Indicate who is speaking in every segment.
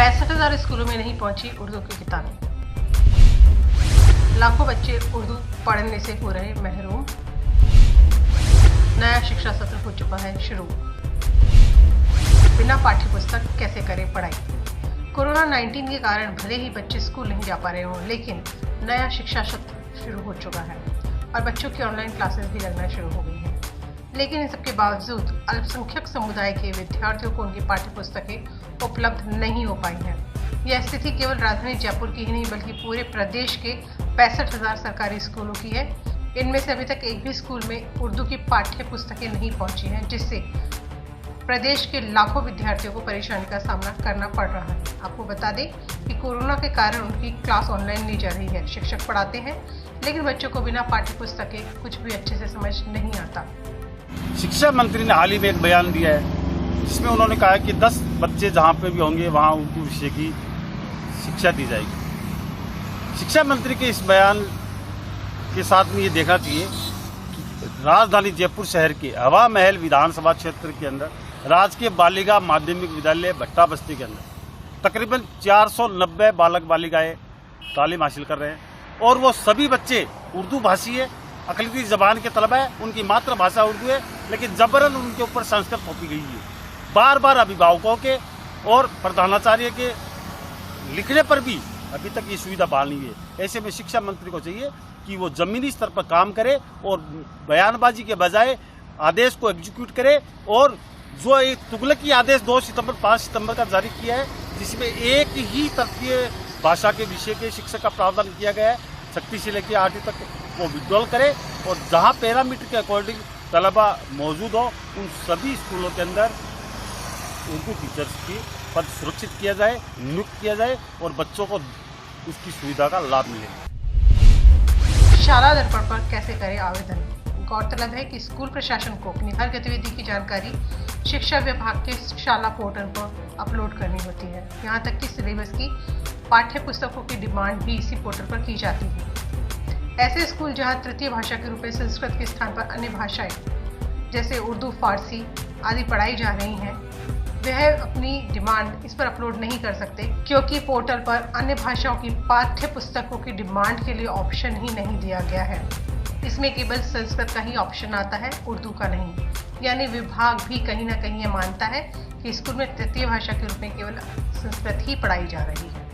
Speaker 1: 65,000 स्कूलों में नहीं पहुंची उर्दू की किताबें। लाखों बच्चे उर्दू पढ़ने से हो रहे महरूम। नया शिक्षा सत्र हो चुका है शुरू। बिना पाठ्य पुस्तक कैसे करें पढ़ाई। कोरोना 19 के कारण भले ही बच्चे स्कूल नहीं जा पा रहे हों, लेकिन नया शिक्षा सत्र शुरू हो चुका है और बच्चों की ऑनलाइन क्लासेस भी लगना शुरू हो गई हैं। लेकिन इन सबके बावजूद अल्पसंख्यक समुदाय के विद्यार्थियों को उनकी पाठ्य पुस्तकें उपलब्ध नहीं हो पाई हैं। यह स्थिति केवल राजधानी जयपुर की ही नहीं बल्कि पूरे प्रदेश के 65,000 सरकारी स्कूलों की है। इनमें से अभी तक एक भी स्कूल में उर्दू की पाठ्य पुस्तकें नहीं पहुंची हैं, जिससे प्रदेश के लाखों विद्यार्थियों को परेशानी का सामना करना पड़ रहा है। आपको बता दें कि कोरोना के कारण उनकी क्लास ऑनलाइन ली जा रही है। शिक्षक पढ़ाते हैं, लेकिन बच्चों को बिना पाठ्य पुस्तकें कुछ भी अच्छे से समझ नहीं आता।
Speaker 2: शिक्षा मंत्री ने हाल ही में एक बयान दिया है, जिसमें उन्होंने कहा है कि 10 बच्चे जहाँ पे भी होंगे वहाँ उर्दू विषय की शिक्षा दी जाएगी। शिक्षा मंत्री के इस बयान के साथ में ये देखना चाहिए कि राजधानी जयपुर शहर के हवा महल विधानसभा क्षेत्र के अंदर राजकीय बालिका माध्यमिक विद्यालय भट्टा बस्ती के अंदर तकरीबन 490 बालक बालिकाएं तालीम हासिल कर रहे हैं और वो सभी बच्चे उर्दू भाषी है, अकलियती जबान के तलबा है, उनकी मातृभाषा उर्दू है, लेकिन जबरन उनके ऊपर संस्कृत थोपी गई है। बार बार अभिभावकों के और प्रधानाचार्य के लिखने पर भी अभी तक ये सुविधा बहाल नहीं है। ऐसे में शिक्षा मंत्री को चाहिए कि वो जमीनी स्तर पर काम करे और बयानबाजी के बजाय आदेश को एग्जीक्यूट करे। और जो एक तुगलकी आदेश 2 सितंबर 5 सितंबर का जारी किया है, जिसमें एक ही तृतीय भाषा के विषय के शिक्षक का प्रावधान किया गया है, 6वीं से लेकर 8वीं तक वो विड्रॉल करे और जहां पैरामीटर के अकॉर्डिंग तलबा मौजूद हो उन सभी स्कूलों के अंदर उर्दू टीचर्स की पद सुरक्षित किया जाए, नियुक्त किया जाए और बच्चों को उसकी सुविधा का लाभ मिले।
Speaker 1: शाला दर्पण पर कैसे करें आवेदन। गौरतलब है कि स्कूल प्रशासन को अपनी हर गतिविधि की जानकारी शिक्षा विभाग के शाला पोर्टल पर अपलोड करनी होती है। यहाँ तक कि सिलेबस की पाठ्य पुस्तकों की डिमांड भी इसी पोर्टल पर की जाती है। ऐसे स्कूल जहाँ तृतीय भाषा के रूप में संस्कृत के स्थान पर अन्य भाषाएं जैसे उर्दू, फारसी आदि पढ़ाई जा रही हैं, वह अपनी डिमांड इस पर अपलोड नहीं कर सकते, क्योंकि पोर्टल पर अन्य भाषाओं की पाठ्य पुस्तकों की डिमांड के लिए ऑप्शन ही नहीं दिया गया है। इसमें केवल संस्कृत का ही ऑप्शन आता है, उर्दू का नहीं। यानी विभाग भी कहीं ना कहीं यह मानता है कि स्कूल में तृतीय भाषा के रूप में केवल संस्कृत ही पढ़ाई जा रही है।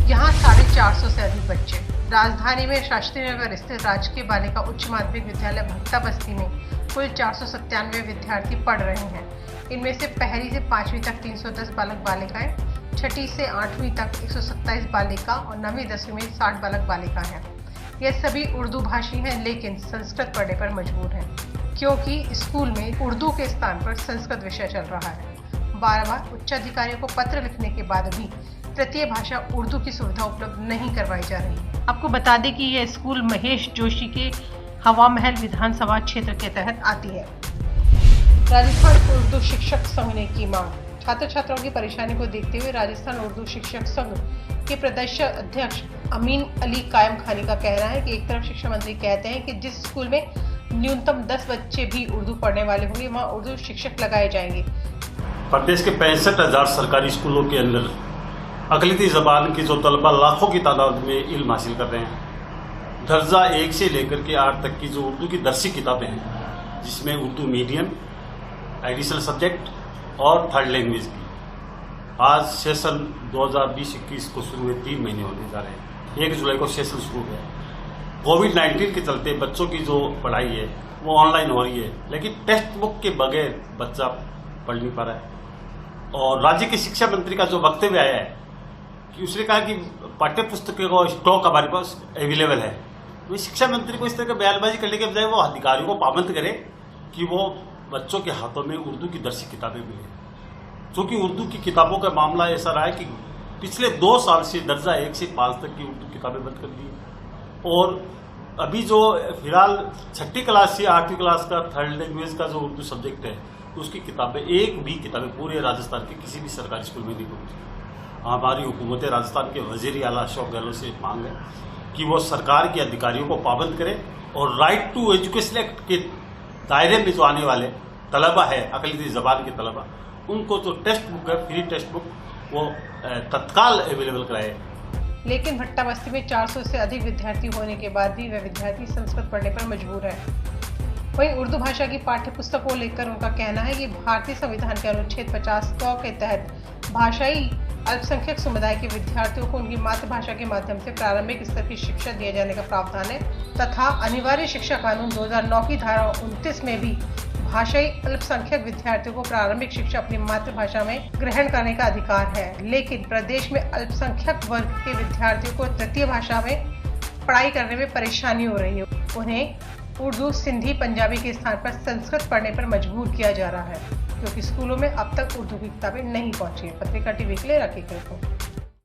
Speaker 1: यहाँ 450 से अधिक बच्चे। राजधानी में शास्त्री नगर स्थित राजकीय बालिका उच्च माध्यमिक विद्यालय भट्टा बस्ती में कुल 497 विद्यार्थी पढ़ रहे हैं। इनमें से पहली से 5वीं तक 310 बालक बालिकाएं, 6ठी से 8वीं तक 127 बालिका और 9वीं 10वीं में 60 बालक बालिका हैं। ये सभी उर्दू भाषी हैं, लेकिन संस्कृत पढ़ने पर मजबूर हैं, क्योंकि स्कूल में उर्दू के स्थान पर संस्कृत विषय चल रहा है। बार-बार उच्च अधिकारियों को पत्र लिखने के बाद भी तृतीय भाषा उर्दू की सुविधा उपलब्ध नहीं करवाई जा रही है। आपको बता दें कि यह स्कूल महेश जोशी के हवा महल विधानसभा क्षेत्र के तहत आती है। राजस्थान उर्दू शिक्षक संघ ने की मांग। छात्र छात्राओं की परेशानी को देखते हुए राजस्थान उर्दू शिक्षक संघ के प्रदेश अध्यक्ष अमीन अली कायम खानी का कहना है कि एक तरफ शिक्षा मंत्री कहते हैं कि जिस स्कूल में न्यूनतम 10 बच्चे भी उर्दू पढ़ने वाले होंगे वहाँ उर्दू शिक्षक लगाए जाएंगे।
Speaker 2: प्रदेश के 65,000 सरकारी स्कूलों के अंदर अकलियती जबान की जो तलबा लाखों की तादाद में इल्म हासिल कर रहे हैं, दर्जा 1 से लेकर के 8 तक की जो उर्दू की दरसी किताबें हैं, जिसमें उर्दू मीडियम, एडिशनल सब्जेक्ट और थर्ड लैंग्वेज की, आज सेशन 2020-21 को शुरू हुए 3 महीने होने जा रहे हैं। 1 जुलाई को सेशन शुरू हुआ है। कोविड-19 के चलते बच्चों की जो पढ़ाई है वो ऑनलाइन हो रही है, लेकिन टेक्स्ट बुक के बगैर बच्चा पढ़ नहीं पा रहा है। और राज्य के शिक्षा मंत्री का जो वक्तव्य आया है कि उसने कहा कि पाठ्य पुस्तकों का स्टॉक हमारे पास अवेलेबल है, तो शिक्षा मंत्री को इस तरह का बयानबाजी करने के बजाय वो अधिकारियों को पाबंद करे कि वो बच्चों के हाथों में उर्दू की दरसी किताबें मिले। क्योंकि उर्दू की किताबों का मामला ऐसा रहा है कि पिछले 2 साल से दर्जा 1 से 5 तक की उर्दू किताबें बंद कर दी और अभी जो फिलहाल 6ठी क्लास से 8वीं क्लास का थर्ड लैंग्वेज का जो उर्दू सब्जेक्ट है, उसकी किताबें, एक भी किताबें पूरे राजस्थान के किसी भी सरकारी स्कूल में नहीं पहुंची। हमारी हुकूमत राजस्थान के वजीर आला अशोक गहलोत से मांग है कि वो सरकार के अधिकारियों को पाबंद करे और राइट टू एजुकेशन एक्ट के दायरे में जो आने वाले तलबा है, अकलियती ज़बान के तलबा, उनको जो टेक्स्ट बुक है, फ्री टेक्स्ट बुक वो तत्काल अवेलेबल कराए।
Speaker 1: लेकिन भट्टा बस्ती में 400 से अधिक विद्यार्थी होने के बाद भी वह विद्यार्थी संस्कृत पढ़ने पर मजबूर है। वहीं उर्दू भाषा की पाठ्य पुस्तक को लेकर उनका कहना है कि भारतीय संविधान के अनुच्छेद 50(1) के तहत भाषाई अल्पसंख्यक समुदाय के विद्यार्थियों को उनकी मातृभाषा के माध्यम से प्रारंभिक स्तर की शिक्षा दिए जाने का प्रावधान है तथा अनिवार्य शिक्षा कानून 2009 की धारा 29 में भी भाषाई अल्पसंख्यक विद्यार्थियों को प्रारंभिक शिक्षा अपनी मातृभाषा में ग्रहण करने का अधिकार है। लेकिन प्रदेश में अल्पसंख्यक वर्ग के विद्यार्थियों को तृतीय भाषा में पढ़ाई करने में परेशानी हो रही है। उन्हें उर्दू, सिंधी, पंजाबी के स्थान पर संस्कृत पढ़ने पर मजबूर किया जा रहा है क्योंकि स्कूलों में अब तक उर्दू की किताबें नहीं पहुंची है। पत्रिका टीवी के लिए राखी रिपोर्ट।